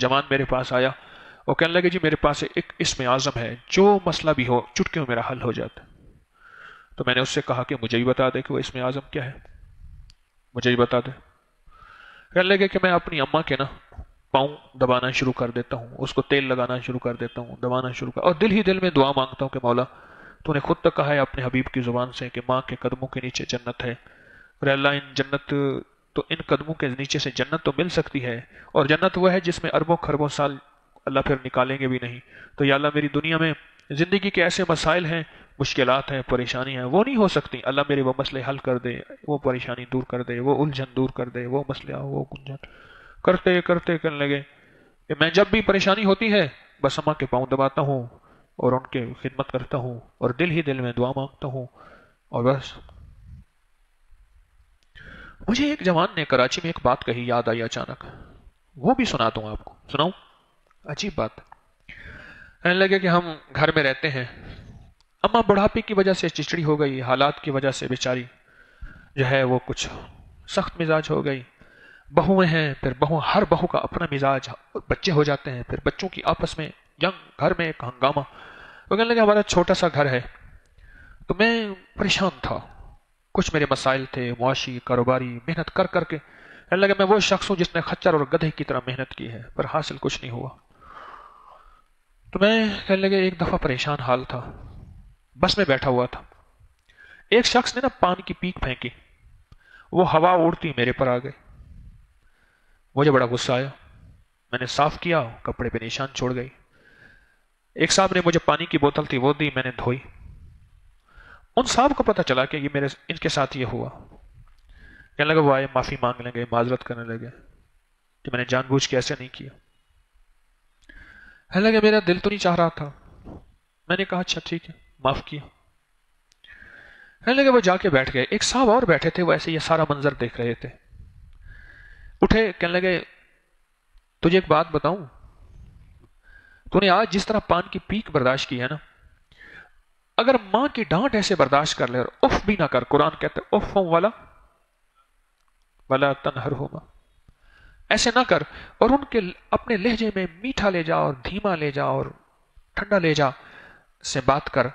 جوان میرے پاس آیا، وہ کہنے لگے جی میرے پاس ایک اسم اعظم ہے، جو مسئلہ بھی ہو چٹکیوں میرا حل ہو جاتا ہے۔ تو میں نے اس سے کہا کہ مجھے ہی بتا دے کہ وہ اسم اعظم کیا ہے، مجھے ہی بتا دے۔ کہنے لگے کہ میں اپنی اماں کے نا پاؤں دبانا شروع کر دیتا ہوں، اس کو تیل لگانا شروع کر دیتا ہوں، دبانا شروع کر، اور دل ہی دل میں دعا مانگتا ہوں کہ مولا تو نے خود تک کہا ہے اپنے حبیب کی زبان سے کہ ماں کے قدموں کے نیچے جنت ہے، اور اللہ ان جنت تو ان قدموں کے نیچے سے جنت تو مل سکتی ہے، اور جنت وہ ہے جس میں اربوں خربوں سال اللہ پھر نکالیں گے بھی نہیں۔ تو یا اللہ میری دنیا میں زندگی کے ایسے مسائل ہیں، مشکلات ہیں، پریشانی ہیں، وہ نہیں ہو سکتی، اللہ میرے وہ مسئلے حل کر دے، وہ پریشانی دور کر دے، وہ الجھن دور کر دے، وہ مسئلہ وہ الجھن کرتے کرتے کرنے لگے کہ میں جب بھی پریشانی ہوتی ہے بس اماں کے پاؤں دباتا ہوں اور ان کے خدمت کرتا ہوں اور دل ہی دل میں دعا مانگتا ہوں، اور بس۔ مجھے ایک جوان نے کراچی میں ایک بات کہی، یاد آئی اچانک، وہ بھی سناتا ہوں آپ کو، سناؤں؟ عجیب بات۔ کہنے لگے کہ ہم گھر میں رہتے ہیں، اماں بڑھاپے کی وجہ سے چچڑی ہو گئی، حالات کی وجہ سے بیچاری جو ہے وہ کچھ سخت مزاج ہو گئی، بہویں ہیں، پھر ہر بہو کا اپنا مزاج، بچے ہو جاتے ہیں، پھر بچوں کی آپس میں جنگ، گھر میں ایک ہنگامہ۔ وہ کہنے لگے ہمارا چھوٹا سا گھر ہے، تو میں پریشان تھا، کچھ میرے مسائل تھے معاشی کاروباری، محنت کر کر کے کہنے لگے میں وہ شخص ہوں جس نے خچر اور گدھے کی طرح محنت کی ہے پر حاصل کچھ نہیں ہوا۔ تو میں کہنے لگے ایک دفعہ پریشان حال تھا، بس میں بیٹھا ہوا تھا، ایک شخص نے نا پان کی پیک پھینکی، وہ ہوا اڑتی میرے پر آ گئی، مجھے بڑا غصہ آیا، میں نے صاف کیا، کپڑے پہ نشان چھوڑ گئی۔ ایک صاحب نے مجھے پانی کی بوتل تھی وہ دی، میں نے دھوئی، ان صاحب کو پتہ چلا کہ یہ ان کے ساتھ یہ ہوا، کہنے لگے وہ آئے معافی مانگ لیں گے، معذرت کرنے لگے کہ میں نے جان بوجھ کے ایسے نہیں کیا۔ کہنے لگے میرا دل تو نہیں چاہ رہا تھا، میں نے کہا اچھا ٹھیک ہے، معاف کیا۔ کہنے لگے وہ جا کے بیٹھ گئے، ایک صاحب اور بیٹھے تھے وہ ایسے یہ سارا منظر دیکھ رہے تھے، اٹھے، کہنے لگے تجھے ایک بات بتاؤں، تو نے آج جس طرح پان کی پیک برداشت کی ہے نا، اگر ماں کی ڈانٹ ایسے برداشت کر لے اور اف بھی نہ کر، قرآن کہتا ہے اف والا ولا تنہرہما، ایسے نہ کر، اور ان کے اپنے لہجے میں میٹھا لے جا اور دھیما لے جا اور ٹھنڈا لے جا سے بات کر،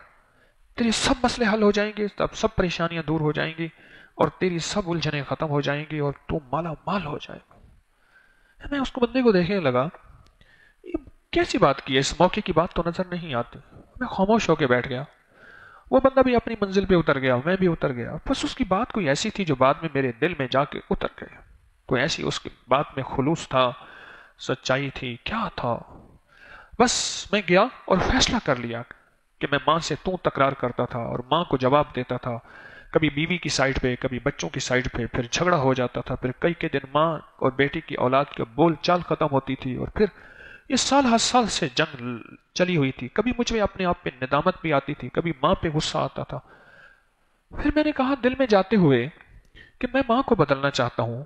تیری سب مسئلے حل ہو جائیں گے، تب سب پریشانیاں دور ہو جائیں گی اور تیری سب الجھنیں ختم ہو جائیں گی اور تو مالا مال ہو جائے گا۔ میں اس کو بندے کو دیکھنے لگا، یہ کیسی بات کی ہے، اس موقع کی بات تو نظر نہیں آتی، میں خاموش ہو کے بیٹھ گیا۔ وہ بندہ بھی اپنی منزل پہ اتر گیا، میں بھی اتر گیا، بس اس کی بات کوئی ایسی تھی جو بعد میں میرے دل میں جا کے اتر گئے، کوئی ایسی اس کی بات میں خلوص تھا، سچائی تھی، کیا تھا۔ بس میں گیا اور فیصلہ کر لیا کہ میں ماں سے تو تکرار کرتا تھا اور ماں کو جواب دیتا تھا، کبھی بیوی کی سائڈ پہ، کبھی بچوں کی سائڈ پہ، پھر جھگڑا ہو جاتا تھا، پھر کئی کے دن ماں اور بیٹی کی اولاد کے بول چال ختم ہوتی تھی، اور پھر یہ سال ہر سال سے جنگ چلی ہوئی تھی، کبھی مجھ میں اپنے آپ پہ ندامت بھی آتی تھی، کبھی ماں پہ غصہ آتا تھا۔ پھر میں نے کہا دل میں جاتے ہوئے کہ میں ماں کو بدلنا چاہتا ہوں،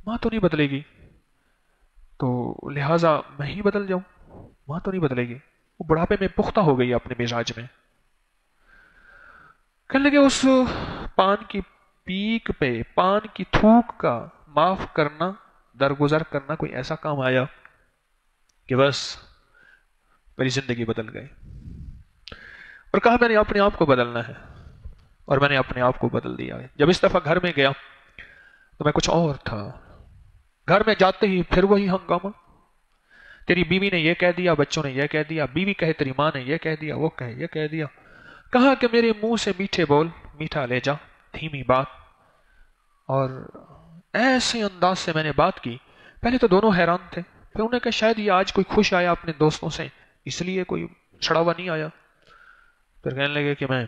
ماں تو نہیں بدلے گی، تو لہٰذا میں ہی بدل جاؤں، ماں تو نہیں بدلے گی، وہ بڑھاپے میں پختہ ہو گئی اپنے مزاج میں۔ کہنے لگے اس پان کی پیک پہ پان کی تھوک کا معاف کرنا، درگزر کرنا کوئی ایسا کام آیا کہ بس میری زندگی بدل گئی، اور کہا میں نے اپنے آپ کو بدلنا ہے، اور میں نے اپنے آپ کو بدل دیا ہے۔ جب اس دفعہ گھر میں گیا تو میں کچھ اور تھا، گھر میں جاتے ہی پھر وہی ہنگامہ، تیری بیوی نے یہ کہہ دیا، بچوں نے یہ کہہ دیا، بیوی کہے تیری ماں نے یہ کہہ دیا، وہ کہے یہ کہہ دیا۔ کہا کہ میرے منہ سے میٹھے بول، میٹھا لے جا، دھیمی بات، اور ایسے انداز سے میں نے بات کی، پہلے تو دونوں حیران تھے، پھر انہوں نے کہا شاید یہ آج کوئی خوش آیا اپنے دوستوں سے اس لیے کوئی چھڑا ہوا نہیں آیا۔ پھر کہنے لگے کہ میں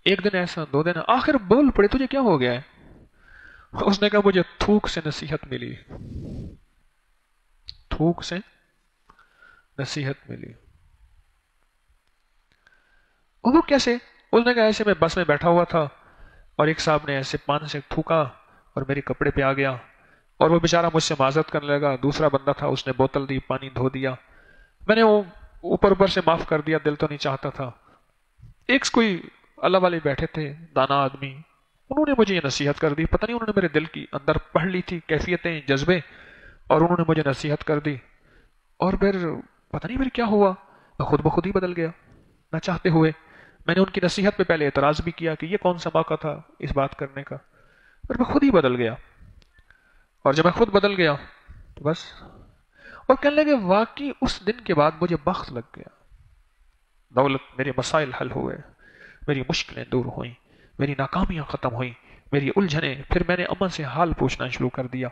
ایک دن ایسا، دو دن، آخر بول پڑے تجھے کیا ہو گیا ہے؟ اس نے کہا مجھے تھوک سے نصیحت ملی، تھوک سے نصیحت ملی۔ وہ کیسے؟ اس نے کہا ایسے میں بس میں بیٹھا ہوا تھا اور ایک صاحب نے ایسے پان سے تھوکا اور میرے کپڑے پہ آ گیا، اور وہ بیچارہ مجھ سے معذرت کرنے لگا، دوسرا بندہ تھا اس نے بوتل دی، پانی دھو دیا، میں نے وہ اوپر سے معاف کر دیا، دل تو نہیں چاہتا تھا۔ ایک کوئی اللہ والے بیٹھے تھے، دانا آدمی، انہوں نے مجھے یہ نصیحت کر دی، پتہ نہیں انہوں نے میرے دل کی اندر پڑھ لی تھی کیفیتیں، جذبے، اور انہوں نے مجھے نصیحت کر دی اور پھر پتہ نہیں پھر کیا ہوا، میں خود بخود ہی بدل گیا نہ چاہتے ہوئے. میں نے ان کی نصیحت پہ پہلے اعتراض بھی کیا کہ یہ کون سا موقع تھا اس بات کرنے کا، پھر میں خود ہی بدل گیا. اور جب میں خود بدل گیا تو بس، اور کہنے لگے واقعی اس دن کے بعد مجھے بخت لگ گیا. دولت، میرے مسائل حل ہوئے، میری مشکلیں دور ہوئیں، میری ناکامیاں ختم ہوئیں، میری الجھنیں. پھر میں نے اماں سے حال پوچھنا شروع کر دیا.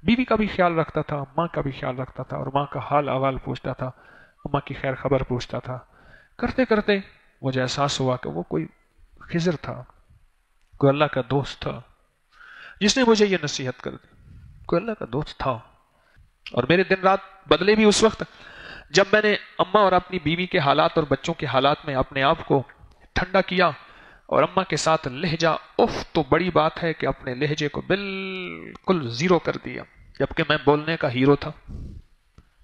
بیوی کا بھی خیال رکھتا تھا، ماں کا بھی خیال رکھتا تھا، اور ماں کا حال احوال پوچھتا تھا، اماں کی خیر خبر پوچھتا تھا. کرتے کرتے مجھے احساس ہوا کہ وہ کوئی خضر تھا، کوئی اللہ کا دوست تھا جس نے مجھے یہ نصیحت کر دی. کوئی اللہ کا دوست تھا. اور میرے دن رات بدلے بھی اس وقت جب میں نے اماں اور اپنی بیوی کے حالات اور بچوں کے حالات میں اپنے آپ کو ٹھنڈا کیا اور اماں کے ساتھ لہجہ، تو بڑی بات ہے کہ اپنے لہجے کو بالکل زیرو کر دیا، جبکہ میں بولنے کا ہیرو تھا.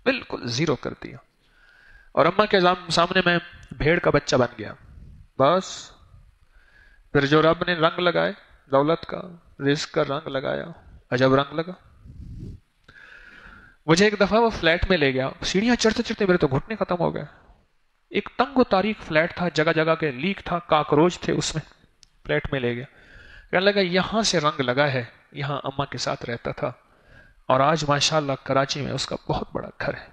بالکل زیرو کر دیا. اور اماں کے سامنے میں بھیڑ کا بچہ بن گیا. بس پھر جو رب نے رنگ لگائے، دولت کا، رزق کا رنگ لگایا، عجب رنگ لگا. مجھے ایک دفعہ وہ فلیٹ میں لے گیا، سیڑھیاں چڑھتے چڑھتے میرے تو گھٹنے ختم ہو گئے. ایک تنگ و تاریک فلیٹ تھا، جگہ جگہ کے لیک تھا، کاکروچ تھے اس میں. فلیٹ میں لے گیا، کہنے لگا یہاں سے رنگ لگا ہے، یہاں اماں کے ساتھ رہتا تھا، اور آج ماشاءاللہ کراچی میں اس کا بہت بڑا گھر ہے.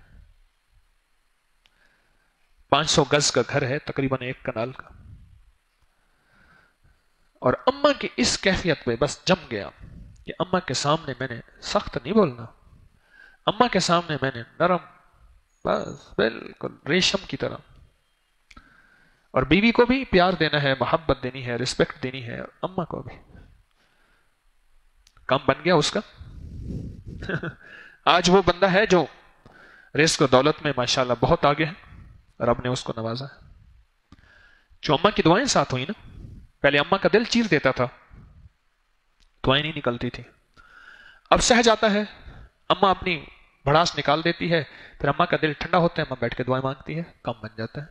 500 گز کا گھر ہے، تقریباً 1 کنال کا. اور اماں کی اس کیفیت پہ بس جم گیا کہ اماں کے سامنے میں نے سخت نہیں بولنا، اماں کے سامنے میں نے نرم، بس بالکل ریشم کی طرح. اور بیوی کو بھی پیار دینا ہے، محبت دینی ہے، رسپیکٹ دینی ہے، اور اماں کو بھی. کام بن گیا اس کا. آج وہ بندہ ہے جو رزق و دولت میں ماشاءاللہ بہت آگے ہے، رب نے اس کو نوازا ہے. جو اماں کی دعائیں ساتھ ہوئی نا، پہلے اماں کا دل چیر دیتا تھا، دعائیں نہیں نکلتی تھی. اب سہ جاتا ہے، اماں اپنی بھڑاس نکال دیتی ہے، پھر اماں کا دل ٹھنڈا ہوتا ہے، اماں بیٹھ کے دعائیں مانگتی ہے، کام بن جاتا ہے.